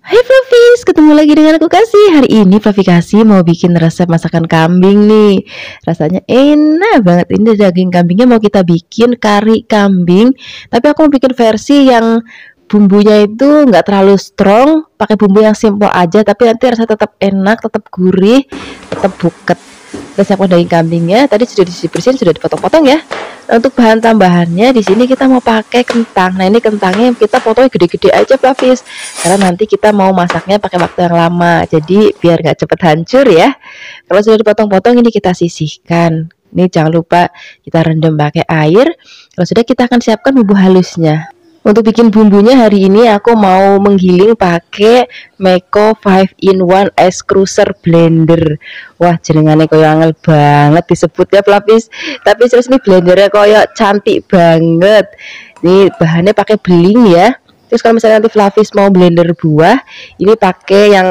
Hai Flavis, ketemu lagi dengan aku Kasih. Hari ini Flavi Kasih mau bikin resep masakan kambing nih. Rasanya enak banget. Ini daging kambingnya mau kita bikin kari kambing. Tapi aku mau bikin versi yang bumbunya itu nggak terlalu strong, pakai bumbu yang simple aja. Tapi nanti rasanya tetap enak, tetap gurih, tetap buket. Kita siapkan daging kambingnya. Tadi sudah dibersihin, sudah dipotong-potong ya. Untuk bahan tambahannya di sini kita mau pakai kentang. Nah, ini kentangnya kita potongnya gede-gede aja, Flavis. Karena nanti kita mau masaknya pakai waktu yang lama. Jadi biar nggak cepet hancur ya. Kalau sudah dipotong-potong ini kita sisihkan. Ini jangan lupa kita rendam pakai air. Kalau sudah kita akan siapkan bumbu halusnya. Untuk bikin bumbunya hari ini aku mau menggiling pakai Meko 5-in-1 Ice Cruiser Blender. Wah, jenengannya koyo angel banget disebut ya Flavis. Tapi terus ini blendernya koyo cantik banget. Ini bahannya pakai beling ya. Terus kalau misalnya nanti Flavis mau blender buah, ini pakai yang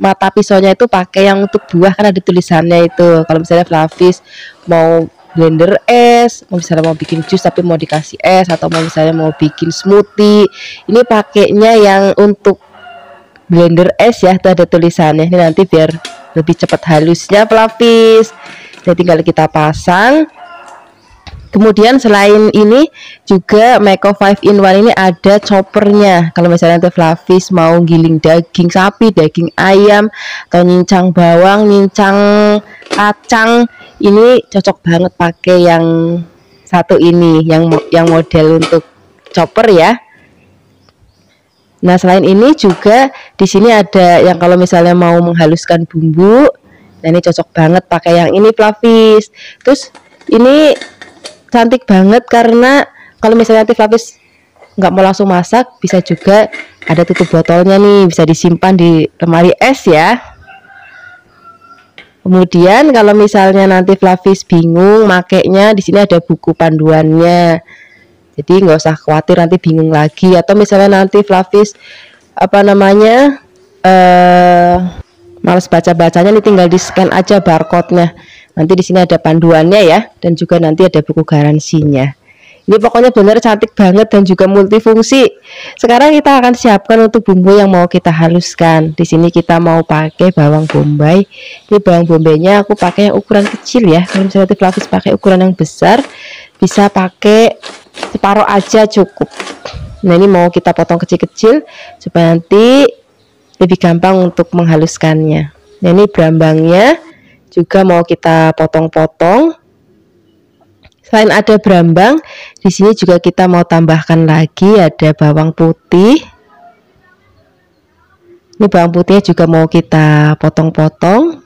mata pisaunya itu pakai yang untuk buah, kan ada tulisannya itu. Kalau misalnya Flavis mau blender es, misalnya mau bikin jus tapi mau dikasih es, atau mau misalnya mau bikin smoothie, ini pakainya yang untuk blender es ya, itu ada tulisannya. Ini nanti biar lebih cepat halusnya Flavis. Jadi tinggal kita pasang. Kemudian selain ini juga Meko 5-in-1 ini ada choppernya. Kalau misalnya nanti Flavis mau giling daging sapi, daging ayam, atau nyincang bawang, nyincang kacang, ini cocok banget pakai yang satu ini, yang model untuk chopper ya. Nah, selain ini juga di sini ada yang kalau misalnya mau menghaluskan bumbu. Nah, ini cocok banget pakai yang ini Flavis. Terus ini cantik banget karena kalau misalnya nanti Flavis nggak mau langsung masak, bisa juga ada tutup botolnya nih, bisa disimpan di lemari es ya. Kemudian kalau misalnya nanti Flavis bingung makainya, di sini ada buku panduannya. Jadi nggak usah khawatir nanti bingung lagi. Atau misalnya nanti Flavis males baca-bacanya, nih tinggal di scan aja barcode-nya. Nanti di sini ada panduannya ya, dan juga nanti ada buku garansinya. Ini pokoknya benar cantik banget dan juga multifungsi. Sekarang kita akan siapkan untuk bumbu yang mau kita haluskan. Di sini kita mau pakai bawang bombay. Ini bawang bombaynya aku pakai yang ukuran kecil ya. Kalau misalnya Flavis pakai ukuran yang besar, bisa pakai separuh aja cukup. Nah, ini mau kita potong kecil-kecil supaya nanti lebih gampang untuk menghaluskannya. Nah, ini berambangnya juga mau kita potong-potong. Selain ada berambang, di sini juga kita mau tambahkan lagi ada bawang putih. Ini bawang putihnya juga mau kita potong-potong.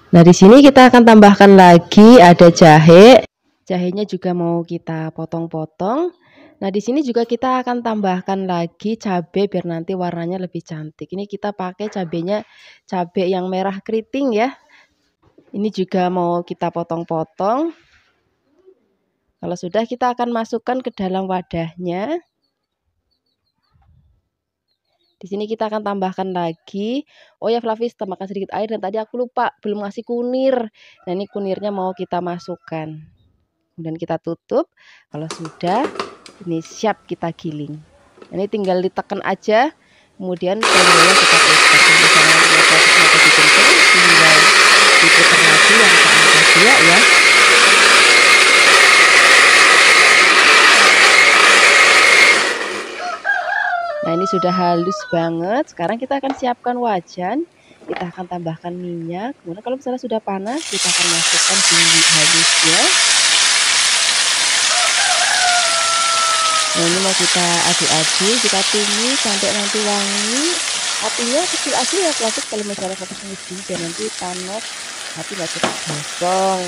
Nah, di sini kita akan tambahkan lagi ada jahe. Jahenya juga mau kita potong-potong. Nah, di sini juga kita akan tambahkan lagi cabai biar nanti warnanya lebih cantik. Ini kita pakai cabenya cabai yang merah keriting ya. Ini juga mau kita potong-potong. Kalau sudah, kita akan masukkan ke dalam wadahnya. Di sini kita akan tambahkan lagi. Oh ya Flavis, tambahkan sedikit air, dan tadi aku lupa belum ngasih kunir. Nah, ini kunirnya mau kita masukkan. Kemudian kita tutup. Kalau sudah, ini siap kita giling. Ini tinggal ditekan aja, kemudian blendernya kita putar. Misalnya tinggal diputar lagi yang keangkat dua ya. Nah, ini sudah halus banget. Sekarang kita akan siapkan wajan. Kita akan tambahkan minyak. Kemudian kalau misalnya sudah panas, kita akan masukkan bumbu halusnya. Nah, ini mau kita aduk-aduk, kita tumis sampai nanti wangi. Apinya kecil aja ya Flavis, kalau misalnya fokus ngeju biar nanti panas, tapi nggak cepat gosong.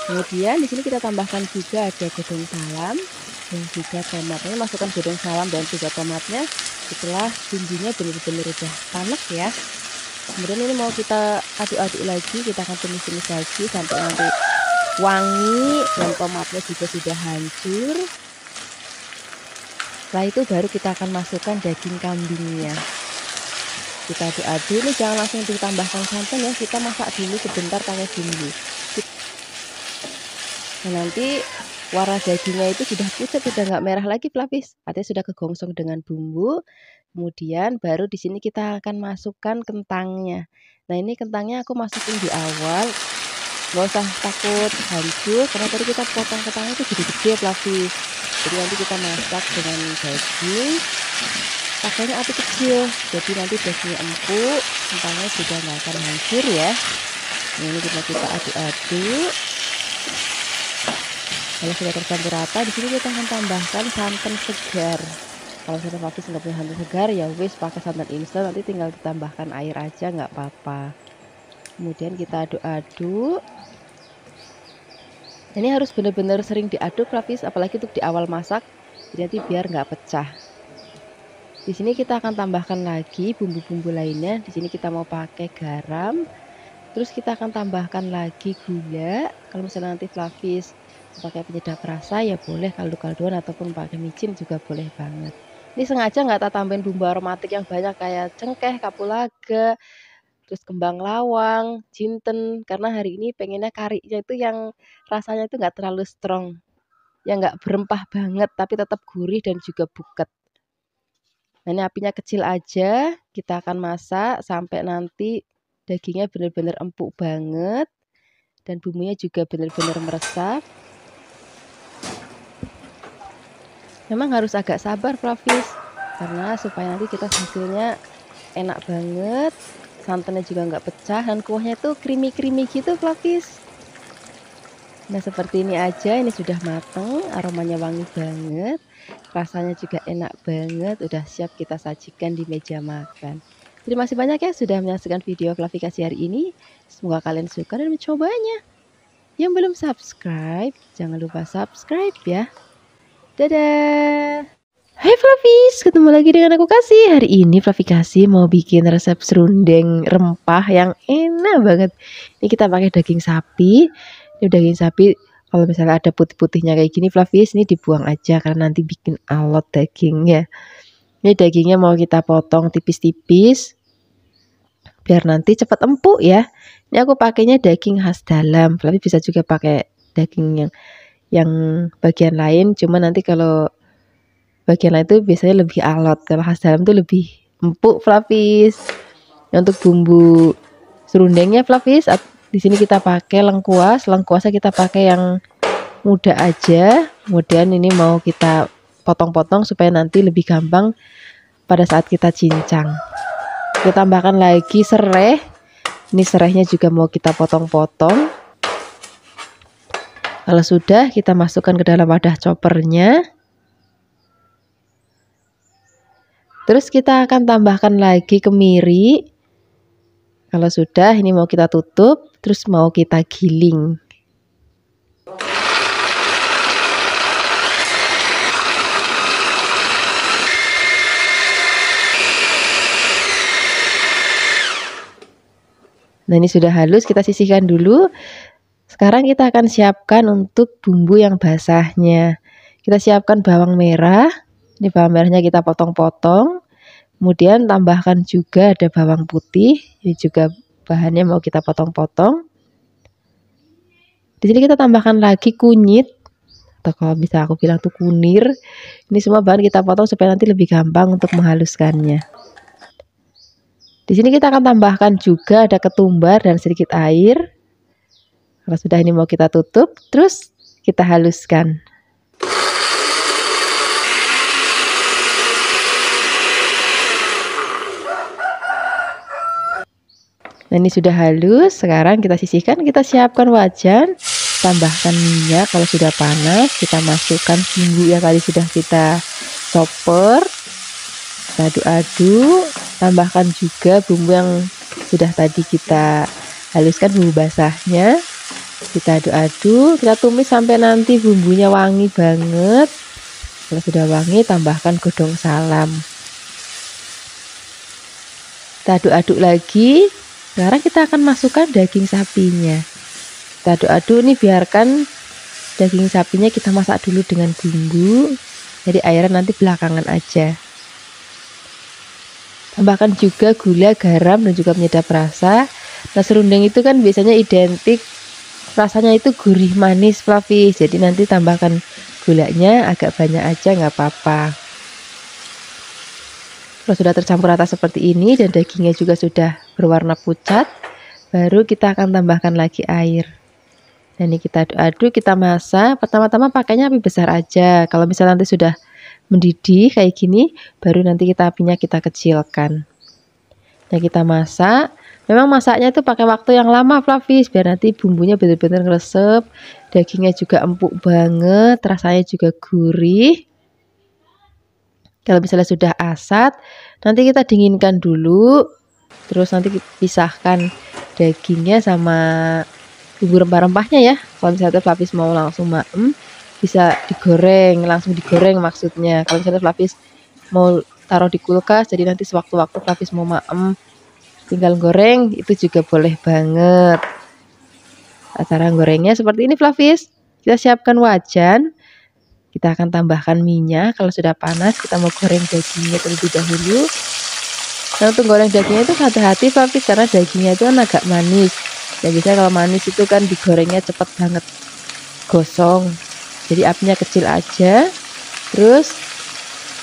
Kemudian di sini kita tambahkan juga ada godong salam dan juga tomatnya. Masukkan godong salam dan juga tomatnya setelah bumbunya benar-benar udah panas ya. Kemudian ini mau kita aduk-aduk lagi, kita akan tumis-tumis lagi sampai nanti wangi dan tomatnya juga sudah hancur. Setelah itu baru kita akan masukkan daging kambingnya. Kita aduk-aduk, ini jangan langsung ditambahkan santan ya, kita masak dulu sebentar pakai bumbu. Nah, nanti warna dagingnya itu sudah pucat, sudah nggak merah lagi Flavis, artinya sudah kegongsong dengan bumbu. Kemudian baru di sini kita akan masukkan kentangnya. Nah, ini kentangnya aku masukin di awal, nggak usah takut hancur karena tadi kita potong kentangnya itu gede-gede Flavis. Jadi nanti kita masak dengan daging, pakainya api kecil, jadi nanti dagingnya empuk, kentangnya juga nggak akan hancur ya. Nah, ini kita aduk-aduk. Kalau sudah tercampur rata, di sini kita akan tambahkan santan segar. Kalau santan Flavis nggak punya santan segar, ya wis pakai santan instan, nanti tinggal ditambahkan air aja nggak apa-apa. Kemudian kita aduk-aduk. Ini harus benar-benar sering diaduk Flavis, apalagi untuk di awal masak, jadi nanti biar nggak pecah. Di sini kita akan tambahkan lagi bumbu-bumbu lainnya. Di sini kita mau pakai garam. Terus kita akan tambahkan lagi gula. Kalau misalnya nanti Flavis pakai penyedap rasa ya boleh, kaldu-kalduan ataupun pakai micin juga boleh banget. Ini sengaja nggak tak tambahin bumbu aromatik yang banyak kayak cengkeh, kapulaga, terus kembang lawang, jinten, karena hari ini pengennya karinya itu yang rasanya itu nggak terlalu strong, yang nggak berempah banget tapi tetap gurih dan juga buket. Nah, ini apinya kecil aja, kita akan masak sampai nanti dagingnya benar-benar empuk banget dan bumbunya juga benar-benar meresap. Memang harus agak sabar Flavis, karena supaya nanti kita hasilnya enak banget, santannya juga nggak pecah dan kuahnya tuh creamy-creamy gitu Flavis. Nah, seperti ini aja, ini sudah mateng, aromanya wangi banget, rasanya juga enak banget, udah siap kita sajikan di meja makan. Terima kasih banyak ya sudah menyaksikan video Flavikasi hari ini. Semoga kalian suka dan mencobanya. Yang belum subscribe, jangan lupa subscribe ya. Dadah. Hai Flavis, ketemu lagi dengan aku Kasih. Hari ini Flavikasi mau bikin resep serundeng rempah yang enak banget. Ini kita pakai daging sapi. Ini daging sapi, kalau misalnya ada putih-putihnya kayak gini Flavis, ini dibuang aja karena nanti bikin alot dagingnya. Ini dagingnya mau kita potong tipis-tipis biar nanti cepat empuk ya. Ini aku pakainya daging khas dalam. Flavis bisa juga pakai daging yang bagian lain, cuma nanti kalau bagian lain itu biasanya lebih alot, kalau khas dalam itu lebih empuk Flavis. Untuk bumbu serundengnya Flavis, di sini kita pakai lengkuas. Lengkuasnya kita pakai yang muda aja. Kemudian ini mau kita potong-potong supaya nanti lebih gampang pada saat kita cincang. Kita tambahkan lagi serai. Ini serainya juga mau kita potong-potong. Kalau sudah, kita masukkan ke dalam wadah choppernya. Terus kita akan tambahkan lagi kemiri. Kalau sudah, ini mau kita tutup, terus mau kita giling. Nah, ini sudah halus, kita sisihkan dulu. Sekarang kita akan siapkan untuk bumbu yang basahnya. Kita siapkan bawang merah. Ini bawang merahnya kita potong-potong. Kemudian tambahkan juga ada bawang putih. Ini juga bahannya mau kita potong-potong. Di sini kita tambahkan lagi kunyit, atau kalau bisa aku bilang tuh kunir. Ini semua bahan kita potong supaya nanti lebih gampang untuk menghaluskannya. Di sini kita akan tambahkan juga ada ketumbar dan sedikit air. Kalau sudah, ini mau kita tutup, terus kita haluskan. Nah, ini sudah halus. Sekarang kita sisihkan, kita siapkan wajan, tambahkan minyak. Kalau sudah panas, kita masukkan bumbu yang tadi sudah kita chopper, kita aduk-aduk. Tambahkan juga bumbu yang sudah tadi kita haluskan, bumbu basahnya. Kita aduk-aduk, kita tumis sampai nanti bumbunya wangi banget. Kalau sudah wangi, tambahkan godong salam. Kita aduk-aduk lagi. Sekarang kita akan masukkan daging sapinya. Kita aduk-aduk, nih biarkan daging sapinya kita masak dulu dengan bumbu. Jadi airnya nanti belakangan aja. Tambahkan juga gula, garam, dan juga penyedap rasa. Nah, serundeng itu kan biasanya identik rasanya itu gurih manis Flavis. Jadi nanti tambahkan gulanya agak banyak aja nggak apa-apa. Kalau sudah tercampur rata seperti ini dan dagingnya juga sudah berwarna pucat, baru kita akan tambahkan lagi air. Dan ini kita aduk-aduk, kita masak. Pertama-tama pakainya api besar aja. Kalau misalnya nanti sudah mendidih kayak gini, baru nanti kita apinya kita kecilkan. Dan kita masak. Memang masaknya itu pakai waktu yang lama Flavis, biar nanti bumbunya benar-benar ngeresep, dagingnya juga empuk banget, rasanya juga gurih. Kalau misalnya sudah asat, nanti kita dinginkan dulu, terus nanti pisahkan dagingnya sama bumbu rempah-rempahnya ya. Kalau misalnya Flavis mau langsung maem, bisa digoreng, langsung digoreng maksudnya. Kalau misalnya Flavis mau taruh di kulkas, jadi nanti sewaktu-waktu Flavis mau maem, tinggal goreng, itu juga boleh banget. Cara gorengnya seperti ini Flavis. Kita siapkan wajan. Kita akan tambahkan minyak. Kalau sudah panas, kita mau goreng dagingnya terlebih dahulu. Nah, untuk goreng dagingnya itu hati-hati Flavis, karena dagingnya itu kan agak manis. Ya biasanya kalau manis itu kan digorengnya cepet banget gosong. Jadi apinya kecil aja. Terus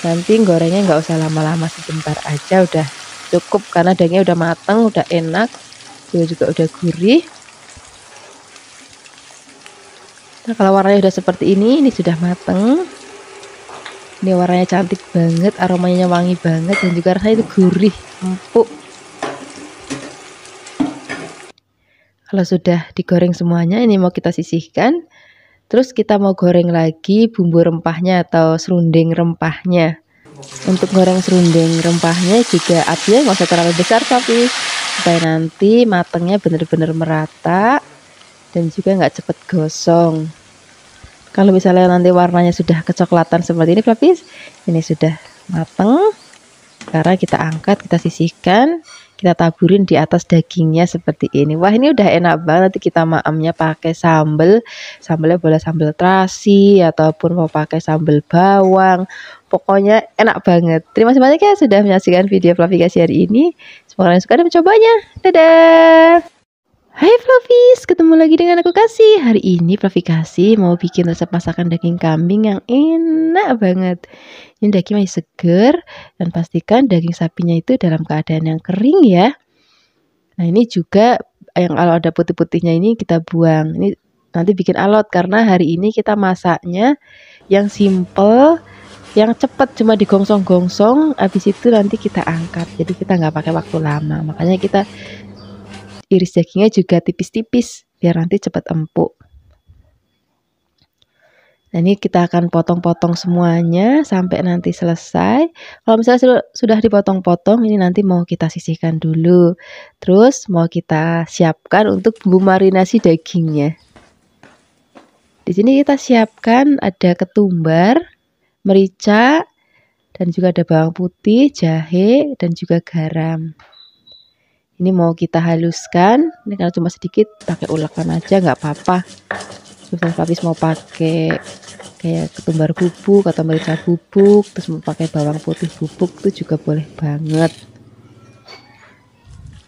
nanti gorengnya nggak usah lama-lama, sebentar aja udah cukup, karena dagingnya udah mateng, udah enak, juga udah gurih. Nah, kalau warnanya udah seperti ini sudah mateng. Ini warnanya cantik banget, aromanya wangi banget, dan juga rasanya itu gurih, empuk. Kalau sudah digoreng semuanya, ini mau kita sisihkan. Terus kita mau goreng lagi bumbu rempahnya atau serundeng rempahnya. Untuk goreng serundeng rempahnya juga apinya nggak usah terlalu besar, tapi supaya nanti matangnya benar-benar merata dan juga nggak cepet gosong. Kalau misalnya nanti warnanya sudah kecoklatan seperti ini Flavis, ini sudah matang. Sekarang kita angkat, kita sisihkan, kita taburin di atas dagingnya seperti ini. Wah, ini udah enak banget. Nanti kita maamnya pakai sambal. Sambalnya boleh sambal terasi ataupun mau pakai sambal bawang. Pokoknya enak banget. Terima kasih banyak ya sudah menyaksikan video Flavikasi hari ini. Semoga kalian suka dan mencobanya. Dadah. Hai Flavis, ketemu lagi dengan aku Kasih. Hari ini Flavikasi mau bikin resep masakan daging kambing yang enak banget. Ini daging masih seger, dan pastikan daging sapinya itu dalam keadaan yang kering ya. Nah, ini juga yang kalau ada putih-putihnya ini kita buang. Ini nanti bikin alot, karena hari ini kita masaknya yang simple, yang cepat, cuma digongsong-gongsong, habis itu nanti kita angkat. Jadi kita nggak pakai waktu lama. Makanya kita iris dagingnya juga tipis-tipis biar nanti cepat empuk. Nah, ini kita akan potong-potong semuanya sampai nanti selesai. Kalau misalnya sudah dipotong-potong, ini nanti mau kita sisihkan dulu. Terus mau kita siapkan untuk bumbu marinasi dagingnya. Di sini kita siapkan ada ketumbar, merica, dan juga ada bawang putih, jahe, dan juga garam. Ini mau kita haluskan. Ini karena cuma sedikit, pakai ulekan aja nggak apa-apa. Misalnya Flavis mau pakai kayak ketumbar bubuk atau merica bubuk, terus mau pakai bawang putih bubuk, itu juga boleh banget.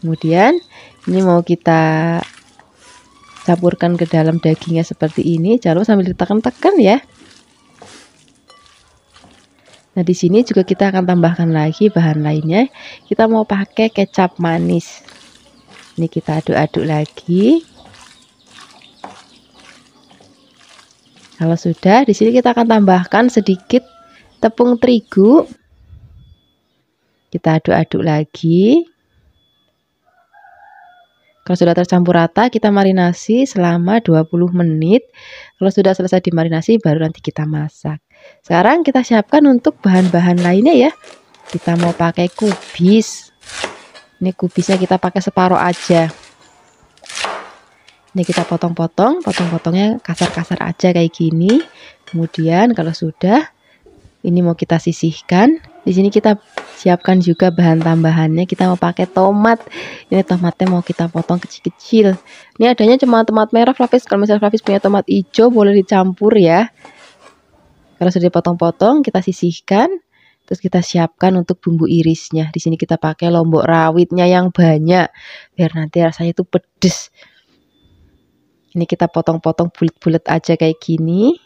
Kemudian ini mau kita campurkan ke dalam dagingnya seperti ini. Jangan lupa sambil ditekan-tekan ya. Nah, di sini juga kita akan tambahkan lagi bahan lainnya. Kita mau pakai kecap manis. Ini kita aduk-aduk lagi. Kalau sudah, di sini kita akan tambahkan sedikit tepung terigu. Kita aduk-aduk lagi. Kalau sudah tercampur rata, kita marinasi selama 20 menit. Kalau sudah selesai dimarinasi, baru nanti kita masak. Sekarang kita siapkan untuk bahan-bahan lainnya ya. Kita mau pakai kubis. Ini kubisnya kita pakai separuh aja. Ini kita potong-potong, potong-potongnya kasar-kasar aja kayak gini. Kemudian kalau sudah, ini mau kita sisihkan. Di sini kita siapkan juga bahan tambahannya. Kita mau pakai tomat. Ini tomatnya mau kita potong kecil-kecil. Ini adanya cuma tomat merah Flavis. Kalau misalnya Flavis punya tomat hijau, boleh dicampur ya. Kalau sudah dipotong-potong, kita sisihkan. Terus kita siapkan untuk bumbu irisnya. Di sini kita pakai lombok rawitnya yang banyak, biar nanti rasanya itu pedes. Ini kita potong-potong bulat-bulat aja kayak gini.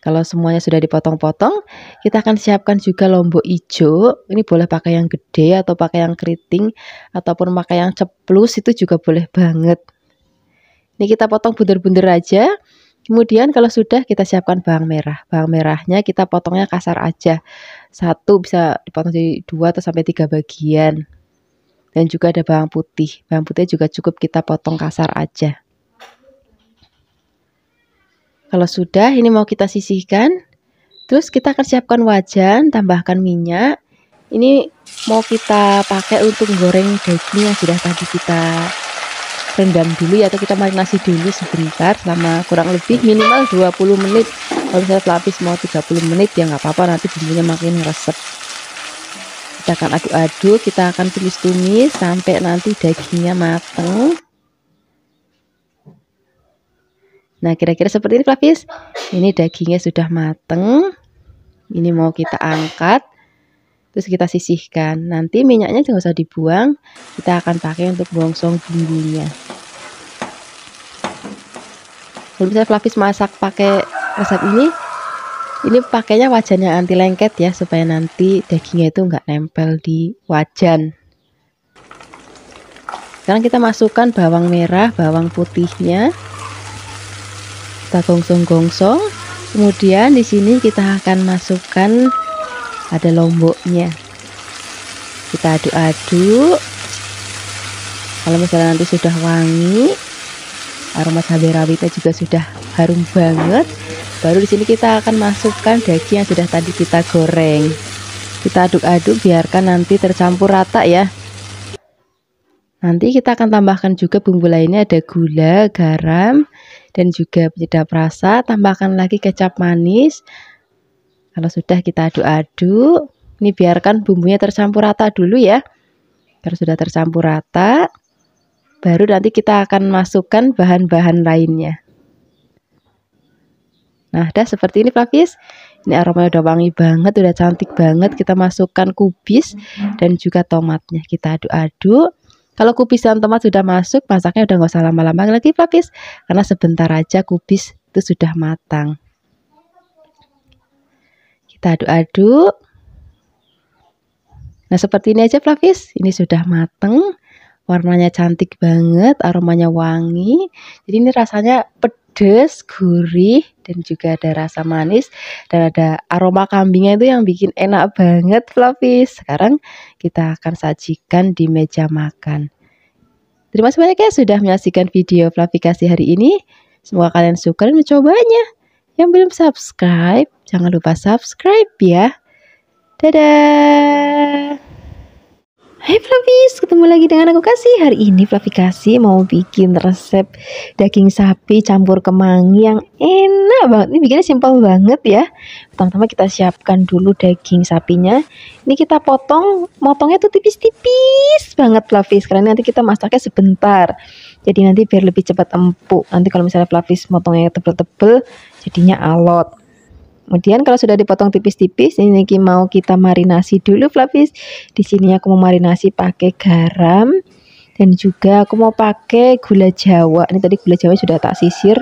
Kalau semuanya sudah dipotong-potong, kita akan siapkan juga lombok hijau. Ini boleh pakai yang gede atau pakai yang keriting ataupun pakai yang ceplus, itu juga boleh banget. Ini kita potong bunder-bunder aja. Kemudian kalau sudah, kita siapkan bawang merah. Bawang merahnya kita potongnya kasar aja. Satu bisa dipotong jadi 2 atau sampai 3 bagian. Dan juga ada bawang putih. Bawang putih juga cukup kita potong kasar aja. Kalau sudah, ini mau kita sisihkan. Terus kita akan siapkan wajan, tambahkan minyak. Ini mau kita pakai untuk goreng daging yang sudah tadi kita rendam dulu ya, atau kita marinasi dulu sebentar selama kurang lebih minimal 20 menit. Kalau misalnya pelapis mau 30 menit ya nggak apa-apa, nanti bumbunya makin resep. Kita akan aduk-aduk, kita akan tumis-tumis sampai nanti dagingnya mateng. Nah, kira-kira seperti ini pelapis. Ini dagingnya sudah mateng. Ini mau kita angkat. Terus kita sisihkan. Nanti minyaknya jangan usah dibuang. Kita akan pakai untuk gongsong bumbunya. Kalau misalnya pelapis masak pakai resep ini pakainya wajan yang anti lengket ya, supaya nanti dagingnya itu nggak nempel di wajan. Sekarang kita masukkan bawang merah, bawang putihnya. Kita gongsong-gongsong. Kemudian di sini kita akan masukkan ada lomboknya. Kita aduk-aduk. Kalau misalnya nanti sudah wangi, aroma cabai rawitnya juga sudah harum banget, baru di sini kita akan masukkan daging yang sudah tadi kita goreng. Kita aduk-aduk, biarkan nanti tercampur rata ya. Nanti kita akan tambahkan juga bumbu lainnya, ada gula, garam, dan juga penyedap rasa. Tambahkan lagi kecap manis. Kalau sudah, kita aduk-aduk. Ini biarkan bumbunya tercampur rata dulu ya. Kalau sudah tercampur rata, baru nanti kita akan masukkan bahan-bahan lainnya. Nah, udah seperti ini pelapis. Ini aromanya udah wangi banget, udah cantik banget. Kita masukkan kubis dan juga tomatnya. Kita aduk-aduk. Kalau kubis dan tomat sudah masuk, masaknya udah nggak usah lama-lama lagi pelapis, karena sebentar aja kubis itu sudah matang. Kita aduk-aduk. Nah, seperti ini aja pelapis. Ini sudah mateng. Warnanya cantik banget, aromanya wangi. Jadi ini rasanya pedas, gurih, dan juga ada rasa manis, dan ada aroma kambingnya itu yang bikin enak banget pelapis. Sekarang kita akan sajikan di meja makan. Terima kasih banyak ya sudah menyaksikan video Flavikasi hari ini. Semoga kalian suka dan mencobanya. Yang belum subscribe, jangan lupa subscribe ya. Dadah. Hai Flavis, ketemu lagi dengan aku Kasih. Hari ini Flavikasi mau bikin resep daging sapi campur kemangi yang enak banget. Ini bikinnya simpel banget ya. Pertama-tama kita siapkan dulu daging sapinya. Ini kita motongnya tuh tipis-tipis banget Flavis, karena nanti kita masaknya sebentar. Jadi nanti biar lebih cepat empuk. Nanti kalau misalnya Flavis motongnya tebel-tebel, jadinya alot. Kemudian kalau sudah dipotong tipis-tipis, ini mau kita marinasi dulu Flavis. Di sini aku mau marinasi pakai garam dan juga aku mau pakai gula Jawa. Ini tadi gula Jawa sudah tak sisir,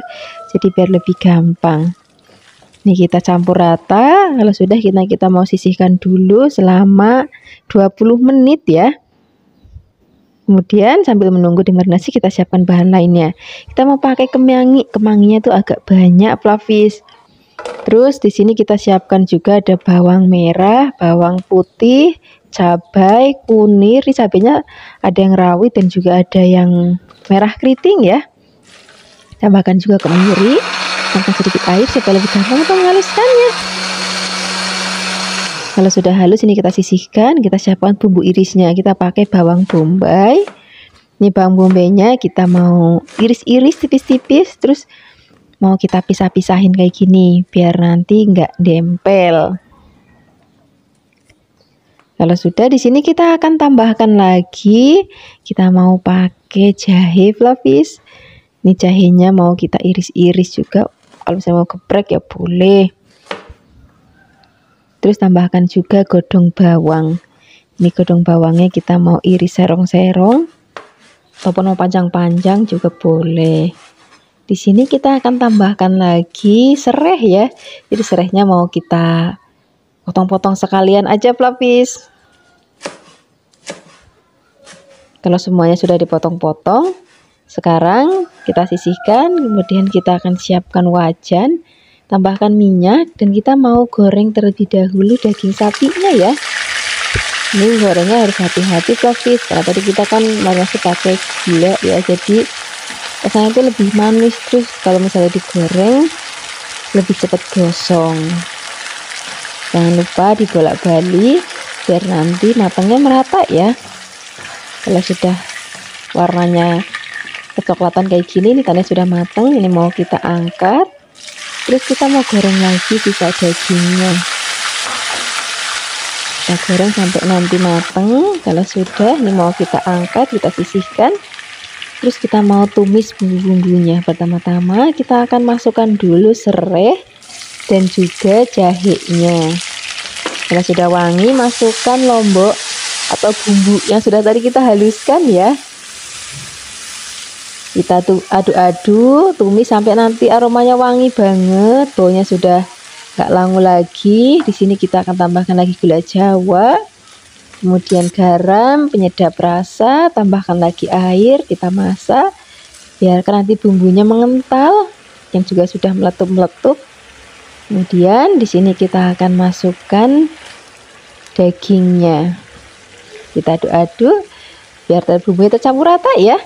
jadi biar lebih gampang. Ini kita campur rata. Kalau sudah, kita mau sisihkan dulu selama 20 menit ya. Kemudian sambil menunggu dimarinasi, kita siapkan bahan lainnya. Kita mau pakai kemangi. Kemanginya tuh agak banyak Flavis. Terus di sini kita siapkan juga ada bawang merah, bawang putih, cabai, kunir. Ini cabainya ada yang rawit dan juga ada yang merah keriting ya. Tambahkan juga kemiri, tambahkan sedikit air supaya lebih gampang untuk menghaluskannya. Kalau sudah halus, ini kita sisihkan. Kita siapkan bumbu irisnya. Kita pakai bawang bombay. Ini bawang bombaynya kita mau iris-iris tipis-tipis, terus mau kita pisah-pisahin kayak gini biar nanti nggak dempel. Kalau sudah, di sini kita akan tambahkan lagi, kita mau pakai jahe Flavis. Ini jahenya mau kita iris-iris juga. Kalau misalnya mau geprek ya boleh. Terus tambahkan juga godong bawang. Ini godong bawangnya kita mau iris serong-serong. ataupun mau panjang-panjang juga boleh. Di sini kita akan tambahkan lagi serai ya. Jadi serainya mau kita potong-potong sekalian aja pelapis. Kalau semuanya sudah dipotong-potong, sekarang kita sisihkan, kemudian kita akan siapkan wajan, tambahkan minyak, dan kita mau goreng terlebih dahulu daging sapinya ya. Ini gorengnya harus hati-hati pelapis, karena tadi kita kan masih pakai gula ya, jadi rasanya itu lebih manis. Terus kalau misalnya digoreng lebih cepat gosong. Jangan lupa dibolak-balik biar nanti matangnya merata ya. Kalau sudah warnanya kecoklatan kayak gini, ini tandanya sudah matang. Ini mau kita angkat, terus kita mau goreng lagi sisa dagingnya. Kita goreng sampai nanti matang. Kalau sudah, ini mau kita angkat, kita sisihkan. Terus kita mau tumis bumbu-bumbunya. Pertama-tama kita akan masukkan dulu serai dan juga jahenya. Kalau sudah wangi, masukkan lombok atau bumbu yang sudah tadi kita haluskan ya. Kita aduk-aduk, tumis sampai nanti aromanya wangi banget, baunya sudah nggak langu lagi. Di sini kita akan tambahkan lagi gula Jawa, kemudian garam, penyedap rasa, tambahkan lagi air, kita masak, biarkan nanti bumbunya mengental, yang juga sudah meletup-meletup. Kemudian di sini kita akan masukkan dagingnya. Kita aduk-aduk biar bumbunya tercampur rata ya.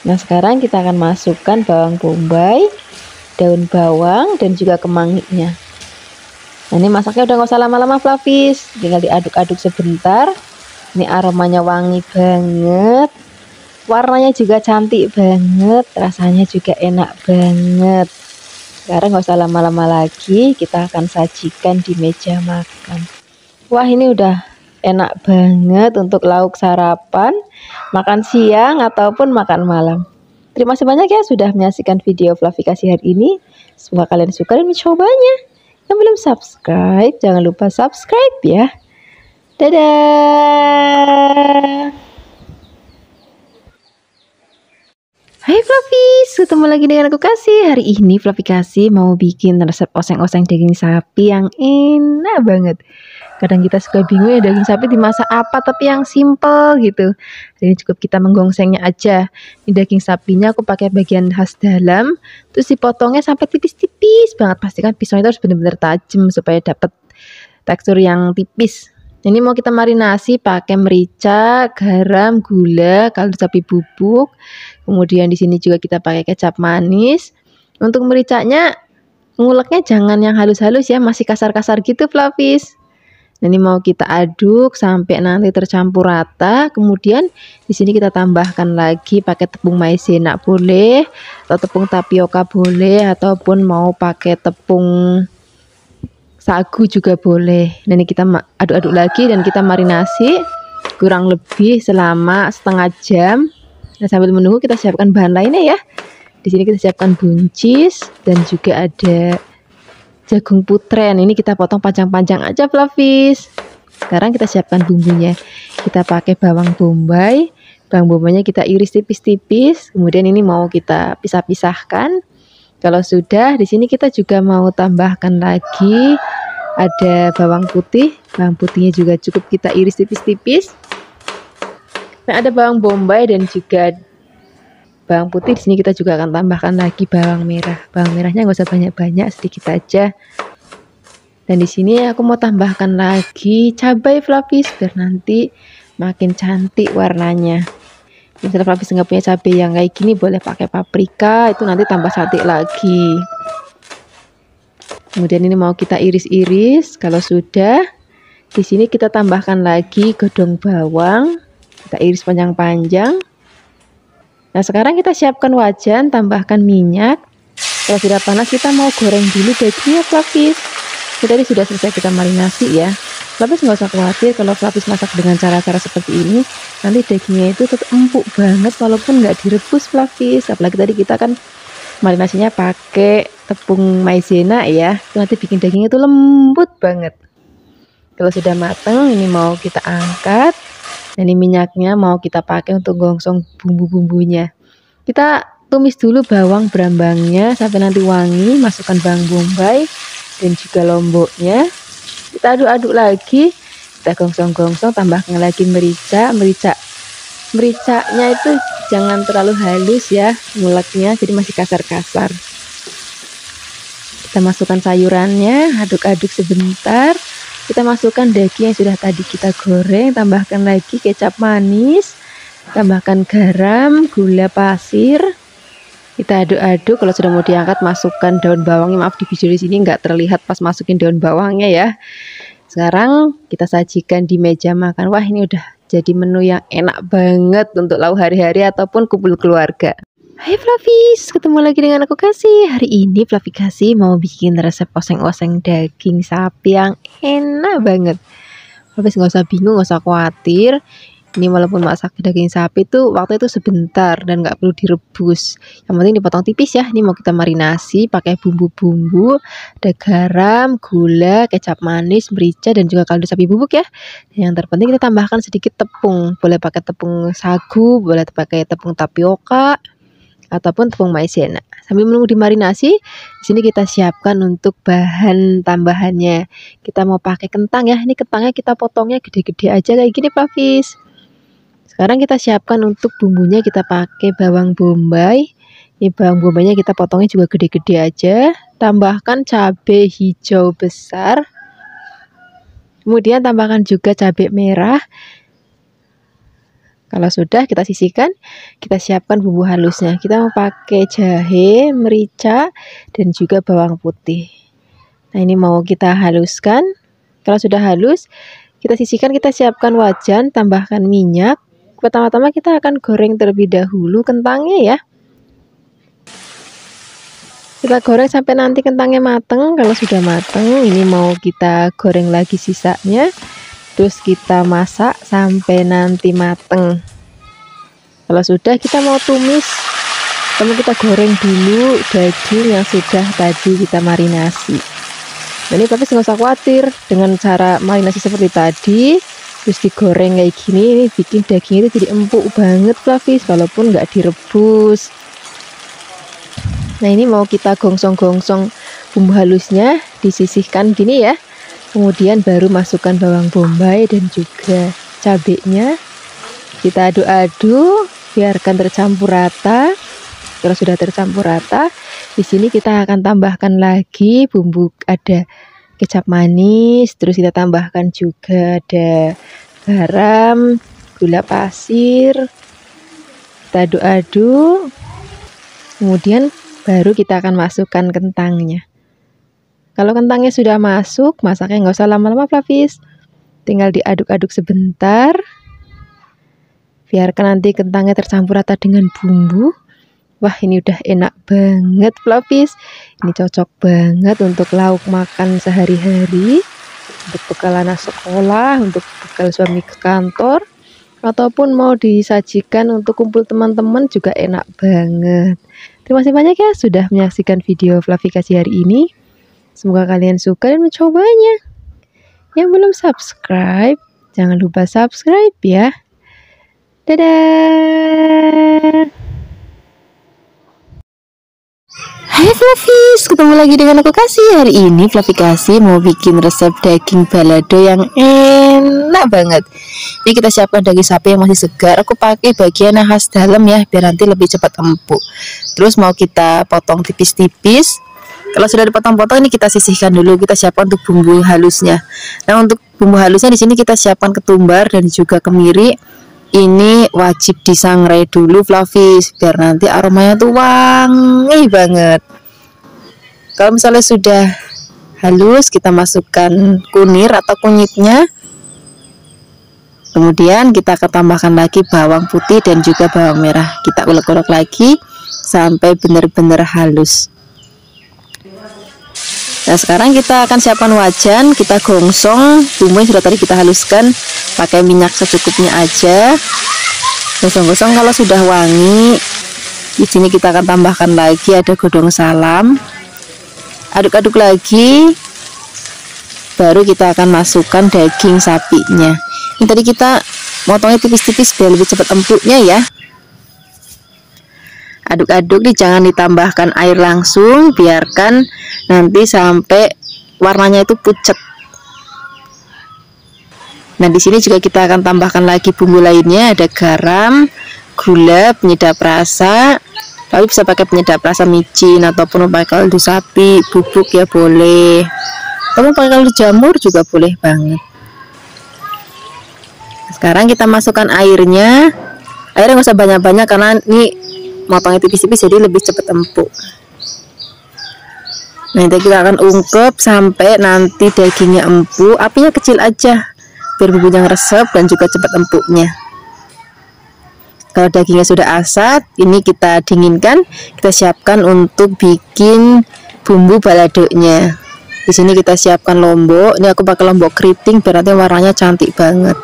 Nah, sekarang kita akan masukkan bawang bombay, daun bawang, dan juga kemanginya. Nah, ini masaknya udah nggak usah lama-lama pelapis, tinggal diaduk-aduk sebentar. Ini aromanya wangi banget, warnanya juga cantik banget, rasanya juga enak banget. Sekarang nggak usah lama-lama lagi, kita akan sajikan di meja makan. Wah, ini udah enak banget untuk lauk sarapan, makan siang, ataupun makan malam. Terima kasih banyak ya sudah menyaksikan video Flavikasi hari ini. Semoga kalian suka dan mencobanya. Yang belum subscribe, jangan lupa subscribe ya. Dadah. Hai Flavis, ketemu lagi dengan aku Kasih. Hari ini Flavikasi mau bikin resep oseng-oseng daging sapi yang enak banget. Kadang kita suka bingung ya daging sapi dimasak apa, tapi yang simple gitu. Ini cukup kita menggongsengnya aja. Ini daging sapinya aku pakai bagian khas dalam, terus dipotongnya sampai tipis-tipis banget. Pastikan pisaunya itu harus benar-benar tajam supaya dapat tekstur yang tipis. Ini mau kita marinasi pakai merica, garam, gula, kaldu sapi bubuk. Kemudian di sini juga kita pakai kecap manis. Untuk mericanya nguleknya jangan yang halus-halus ya, masih kasar-kasar gitu Flavis. Ini mau kita aduk sampai nanti tercampur rata. Kemudian di sini kita tambahkan lagi pakai tepung maizena boleh, atau tepung tapioka boleh, ataupun mau pakai tepung sagu juga boleh. Nah, ini kita aduk-aduk lagi dan kita marinasi kurang lebih selama setengah jam. Nah, sambil menunggu kita siapkan bahan lainnya ya. Di sini kita siapkan buncis dan juga ada jagung putren. Ini kita potong panjang-panjang aja Flavis. Sekarang kita siapkan bumbunya. Kita pakai bawang bombay. Bawang bombaynya kita iris tipis-tipis. Kemudian ini mau kita pisah-pisahkan. Kalau sudah, di sini kita juga mau tambahkan lagi ada bawang putih. Bawang putihnya juga cukup kita iris tipis-tipis. Nah, ada bawang bombay dan juga bawang putih. Di sini kita juga akan tambahkan lagi bawang merah. Bawang merahnya nggak usah banyak-banyak, sedikit aja. Dan di sini aku mau tambahkan lagi cabai Flavis biar nanti makin cantik warnanya. Misalnya Flavis nggak punya cabai yang kayak gini, boleh pakai paprika, itu nanti tambah cantik lagi. Kemudian ini mau kita iris-iris. Kalau sudah, di sini kita tambahkan lagi godong bawang. Kita iris panjang-panjang. Nah, sekarang kita siapkan wajan, tambahkan minyak. Kalau sudah panas, kita mau goreng dulu dagingnya Flavis. Ini tadi sudah selesai kita marinasi ya. Flavis nggak usah khawatir kalau Flavis masak dengan cara-cara seperti ini, nanti dagingnya itu tetap empuk banget walaupun nggak direbus Flavis. Apalagi tadi kita kan marinasinya pakai tepung maizena ya, itu nanti bikin dagingnya itu lembut banget. Kalau sudah matang, ini mau kita angkat. Dan ini minyaknya mau kita pakai untuk gongsong bumbu-bumbunya. Kita tumis dulu bawang berambangnya sampai nanti wangi, masukkan bawang bombay dan juga lomboknya. Kita aduk-aduk lagi, kita gongsong-gongsong, tambahkan lagi merica. Mericanya itu jangan terlalu halus ya, nguleknya, jadi masih kasar-kasar. Kita masukkan sayurannya, aduk-aduk sebentar. Kita masukkan daging yang sudah tadi kita goreng, tambahkan lagi kecap manis, tambahkan garam, gula pasir. Kita aduk-aduk. Kalau sudah mau diangkat, masukkan daun bawangnya. Maaf di video di sini nggak terlihat pas masukin daun bawangnya ya. Sekarang kita sajikan di meja makan. Wah, ini udah jadi menu yang enak banget untuk lauk hari-hari ataupun kumpul keluarga. Hai Flavis, ketemu lagi dengan aku Kasih. Hari ini Flavi Kasih mau bikin resep oseng-oseng daging sapi yang enak banget. Flavis nggak usah bingung, nggak usah khawatir. Ini walaupun masak daging sapi tuh waktu itu sebentar dan nggak perlu direbus. Yang penting dipotong tipis ya. Ini mau kita marinasi pakai bumbu-bumbu, ada garam, gula, kecap manis, merica dan juga kaldu sapi bubuk ya. Dan yang terpenting kita tambahkan sedikit tepung. Boleh pakai tepung sagu, boleh pakai tepung tapioka ataupun tepung maizena. Sambil menunggu dimarinasi, di sini kita siapkan untuk bahan tambahannya. Kita mau pakai kentang ya. Ini kentangnya kita potongnya gede-gede aja kayak gini, Flavis. Sekarang kita siapkan untuk bumbunya, kita pakai bawang bombay. Ini bawang bombaynya kita potongnya juga gede-gede aja. Tambahkan cabai hijau besar. Kemudian tambahkan juga cabai merah. Kalau sudah kita sisihkan, kita siapkan bumbu halusnya. Kita mau pakai jahe, merica, dan juga bawang putih. Nah, ini mau kita haluskan. Kalau sudah halus, kita sisihkan, kita siapkan wajan, tambahkan minyak. Pertama-tama kita akan goreng terlebih dahulu kentangnya ya. Kita goreng sampai nanti kentangnya mateng. Kalau sudah mateng, ini mau kita goreng lagi sisanya. Terus kita masak sampai nanti mateng. Kalau sudah, kita mau tumis. Lalu kita goreng dulu daging yang sudah tadi kita marinasi. Nah, ini tapi nggak usah khawatir dengan cara marinasi seperti tadi. Terus digoreng kayak gini, ini bikin daging itu jadi empuk banget, Flavis, walaupun nggak direbus. Nah, ini mau kita gongsong-gongsong bumbu halusnya, disisihkan gini ya. Kemudian baru masukkan bawang bombay dan juga cabenya. Kita aduk-aduk, biarkan tercampur rata. Kalau sudah tercampur rata, di sini kita akan tambahkan lagi bumbu, ada kecap manis, terus kita tambahkan juga ada garam, gula pasir. Kita aduk-aduk. Kemudian baru kita akan masukkan kentangnya. Kalau kentangnya sudah masuk, masaknya nggak usah lama-lama, Flavis. Tinggal diaduk-aduk sebentar. Biarkan nanti kentangnya tercampur rata dengan bumbu. Wah, ini udah enak banget, Flavis. Ini cocok banget untuk lauk makan sehari-hari, untuk bekal anak sekolah, untuk bekal suami ke kantor, ataupun mau disajikan untuk kumpul teman-teman juga enak banget. Terima kasih banyak ya sudah menyaksikan video Flavi Kasih hari ini. Semoga kalian suka dan mencobanya. Yang belum subscribe, jangan lupa subscribe ya. Dadah. Hai Flavis, ketemu lagi dengan aku Kasih. Hari ini Flavi Kasih mau bikin resep daging balado yang enak banget. Ini kita siapkan daging sapi yang masih segar. Aku pakai bagian yang khas dalam ya, biar nanti lebih cepat empuk. Terus mau kita potong tipis-tipis. Kalau sudah dipotong-potong, ini kita sisihkan dulu. Kita siapkan untuk bumbu halusnya. Nah, untuk bumbu halusnya di sini kita siapkan ketumbar dan juga kemiri. Ini wajib disangrai dulu, Flavis, biar nanti aromanya tuh wangi banget. Kalau misalnya sudah halus, kita masukkan kunir atau kunyitnya. Kemudian kita akan tambahkan lagi bawang putih dan juga bawang merah. Kita ulek-ulek lagi sampai benar-benar halus. Nah, sekarang kita akan siapkan wajan, kita gongsong bumbu yang sudah tadi kita haluskan, pakai minyak secukupnya aja. Gosong-gosong. Kalau sudah wangi, di sini kita akan tambahkan lagi ada godong salam. Aduk-aduk lagi. Baru kita akan masukkan daging sapinya. Ini tadi kita motongnya tipis-tipis biar lebih cepat empuknya ya. Aduk-aduk nih, jangan ditambahkan air langsung, biarkan nanti sampai warnanya itu pucat. Nah, di sini juga kita akan tambahkan lagi bumbu lainnya, ada garam, gula, penyedap rasa. Tapi bisa pakai penyedap rasa micin ataupun pakai kaldu sapi, bubuk ya boleh. Atau pakai kaldu jamur juga boleh banget. Sekarang kita masukkan airnya. Airnya nggak usah banyak-banyak karena ini motongnya tipis-tipis jadi lebih cepat empuk. Nanti kita akan ungkep sampai nanti dagingnya empuk. Apinya kecil aja biar bumbunya ngeresep dan juga cepat empuknya. Kalau dagingnya sudah asat, ini kita dinginkan, kita siapkan untuk bikin bumbu baladonya. Di sini kita siapkan lombok. Ini aku pakai lombok keriting biar nanti warnanya cantik banget.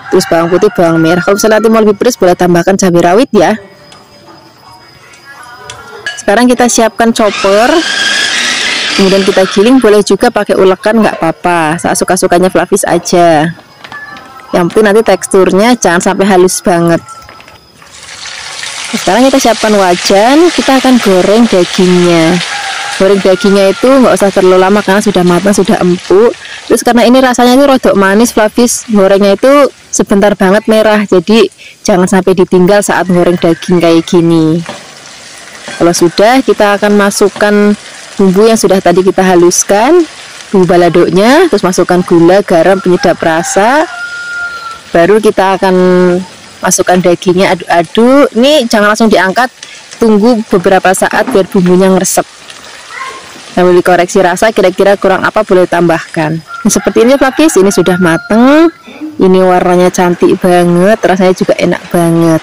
Terus bawang putih, bawang merah. Kalau misalnya nanti mau lebih pedas boleh tambahkan cabai rawit ya. Sekarang kita siapkan chopper, kemudian kita giling, boleh juga pakai ulekan nggak apa-apa, saat suka-sukanya Flavis aja. Yang penting nanti teksturnya jangan sampai halus banget. Sekarang kita siapkan wajan, kita akan goreng dagingnya. Goreng dagingnya itu nggak usah terlalu lama karena sudah matang, sudah empuk. Terus karena ini rasanya itu rodok manis, Flavis gorengnya itu sebentar banget merah, jadi jangan sampai ditinggal saat goreng daging kayak gini. Kalau sudah, kita akan masukkan bumbu yang sudah tadi kita haluskan, bumbu baladonya, terus masukkan gula, garam, penyedap rasa. Baru kita akan masukkan dagingnya, aduk-aduk. Ini jangan langsung diangkat, tunggu beberapa saat biar bumbunya ngeresep. Sambil dikoreksi rasa, kira-kira kurang apa boleh tambahkan. Nah, seperti ini Flavis, ini sudah mateng. Ini warnanya cantik banget, rasanya juga enak banget.